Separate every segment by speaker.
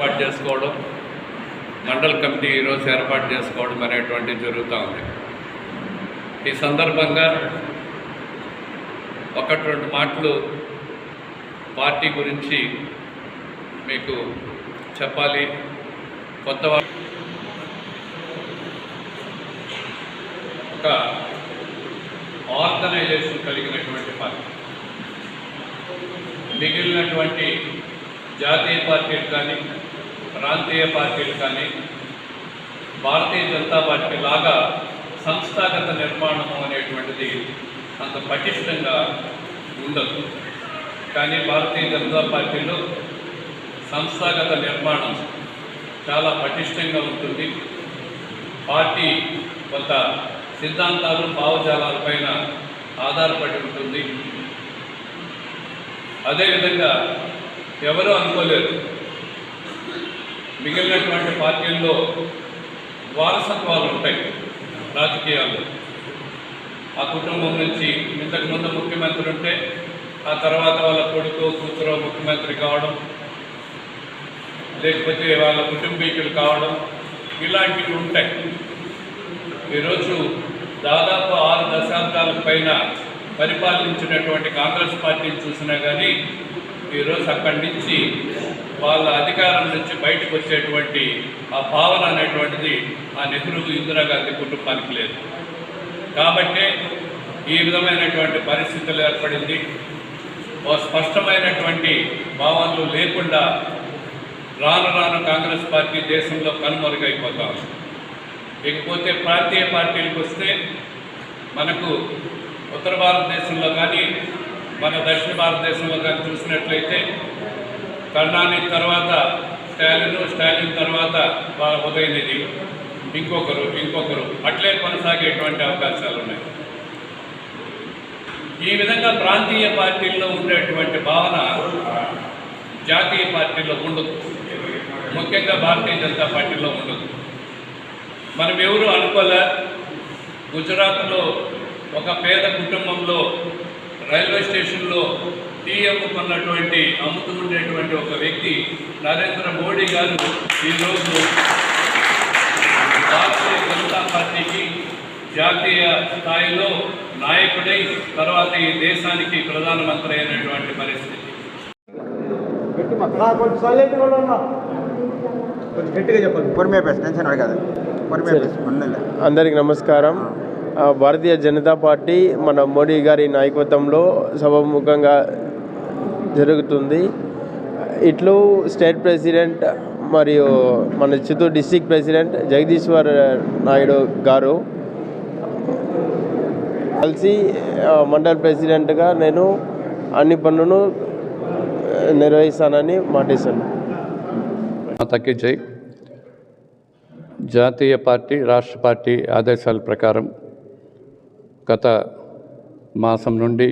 Speaker 1: ఏర్పాటు చేసుకోవడం, మండల కమిటీ ఈరోజు ఏర్పాటు చేసుకోవడం అనేటువంటిది జరుగుతూ ఉంది. ఈ సందర్భంగా ఒకటి రెండు మాటలు పార్టీ గురించి మీకు చెప్పాలి. కొత్త ఒక ఆర్గనైజేషన్ కలిగినటువంటి పార్టీ. మిగిలినటువంటి జాతీయ పార్టీలు కానీ ప్రాంతీయ పార్టీలు కానీ భారతీయ జనతా పార్టీ లాగా సంస్థాగత నిర్మాణము అనేటువంటిది అంత పటిష్టంగా ఉండదు. కానీ భారతీయ జనతా పార్టీలో సంస్థాగత నిర్మాణం చాలా పటిష్టంగా ఉంటుంది. పార్టీ కొంత సిద్ధాంతాలు భావజాలాలపైన ఆధారపడి ఉంటుంది. అదేవిధంగా ఎవరూ అనుకోలేరు, మిగిలినటువంటి పార్టీల్లో వారసత్వాలు ఉంటాయి రాజకీయాల్లో. ఆ కుటుంబం నుంచి ఇంతకుముందు ముఖ్యమంత్రి ఉంటే ఆ తర్వాత వాళ్ళ కొడుకు కూతురు ముఖ్యమంత్రి కావడం, లేకపోతే వాళ్ళ కుటుంబీకులు కావడం, ఇలాంటివి ఉంటాయి. ఈరోజు దాదాపు 6 దశాబ్దాల పైన పరిపాలించినటువంటి కాంగ్రెస్ పార్టీని చూసినా కానీ ఈరోజు అక్కడి నుంచి వాళ్ళ అధికారం నుంచి బయటకు వచ్చేటువంటి ఆ భావన అనేటువంటిది ఆ నెహ్రూ ఇందిరాగాంధీ కుటుంబానికి లేదు. కాబట్టే ఈ విధమైనటువంటి పరిస్థితులు ఏర్పడింది. ఓ స్పష్టమైనటువంటి భావనలు లేకుండా రాను రాను కాంగ్రెస్ పార్టీ దేశంలో కనుమరుగైపోతాం. ఇకపోతే ప్రాంతీయ పార్టీలకు వస్తే మనకు ఉత్తర భారతదేశంలో కానీ మన దక్షిణ భారతదేశంలో కానీ చూసినట్లయితే కరుణానిధి తర్వాత స్టాలిన్ తర్వాత ఉదయనిధి, ఇంకొకరు అట్లే కొనసాగేటువంటి అవకాశాలు ఉన్నాయి. ఈ విధంగా ప్రాంతీయ పార్టీల్లో ఉండేటువంటి భావన జాతీయ పార్టీలో ఉండదు, ముఖ్యంగా భారతీయ జనతా పార్టీలో ఉండదు. మనం ఎవరు అనుకోలే, గుజరాత్లో ఒక పేద కుటుంబంలో రైల్వే స్టేషన్లో టీ అమ్ముతూ ఉండేటువంటి ఒక వ్యక్తి నరేంద్ర మోడీ గారు ఈరోజు భారతీయ జనతా పార్టీకి జాతీయ స్థాయిలో నాయకుడై తర్వాత ఈ దేశానికి ప్రధానమంత్రి అయినటువంటి పరిస్థితి.
Speaker 2: అందరికి నమస్కారం. భారతీయ జనతా పార్టీ మన మోడీ గారి నాయకత్వంలో సభాముఖంగా జరుగుతుంది. ఇట్లు స్టేట్ ప్రెసిడెంట్ మరియు మన చిత్తూరు డిస్టిక్ ప్రెసిడెంట్ జగదీశ్వర్ నాయుడు గారు కలిసి మండల ప్రెసిడెంట్గా నేను అన్ని పనులను నిర్వహిస్తానని మాటిస్తాను.
Speaker 1: తగ్గించాయి. జాతీయ పార్టీ రాష్ట్ర పార్టీ ఆదేశాల ప్రకారం గత మాసం నుండి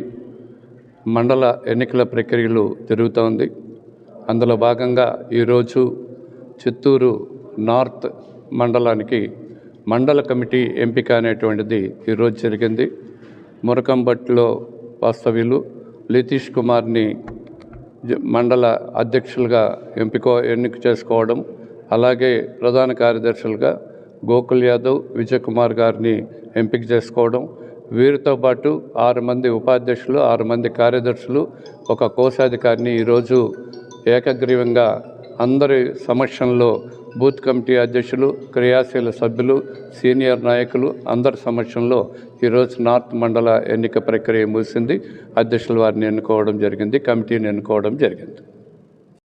Speaker 1: మండల ఎన్నికల ప్రక్రియలు జరుగుతోంది. అందులో భాగంగా ఈరోజు చిత్తూరు నార్త్ మండలానికి మండల కమిటీ ఎంపిక అనేటువంటిది ఈరోజు జరిగింది. మురకంబట్లో వాస్తవ్యులు లితీష్ కుమార్ని మండల అధ్యక్షులుగా ఎన్నిక చేసుకోవడం, అలాగే ప్రధాన కార్యదర్శులుగా గోకుల్ యాదవ్, విజయ్ కుమార్ గారిని ఎంపిక చేసుకోవడం, వీరితో పాటు 6 మంది ఉపాధ్యక్షులు, 6 మంది కార్యదర్శులు, ఒక కోశాధికారిని ఈరోజు ఏకగ్రీవంగా అందరి సమక్షంలో బూత్ కమిటీ అధ్యక్షులు, క్రియాశీల సభ్యులు, సీనియర్ నాయకులు అందరి సమక్షంలో ఈరోజు నార్త్ మండల ఎన్నిక ప్రక్రియ ముగిసింది. అధ్యక్షుల వారిని ఎన్నుకోవడం జరిగింది, కమిటీని ఎన్నుకోవడం జరిగింది.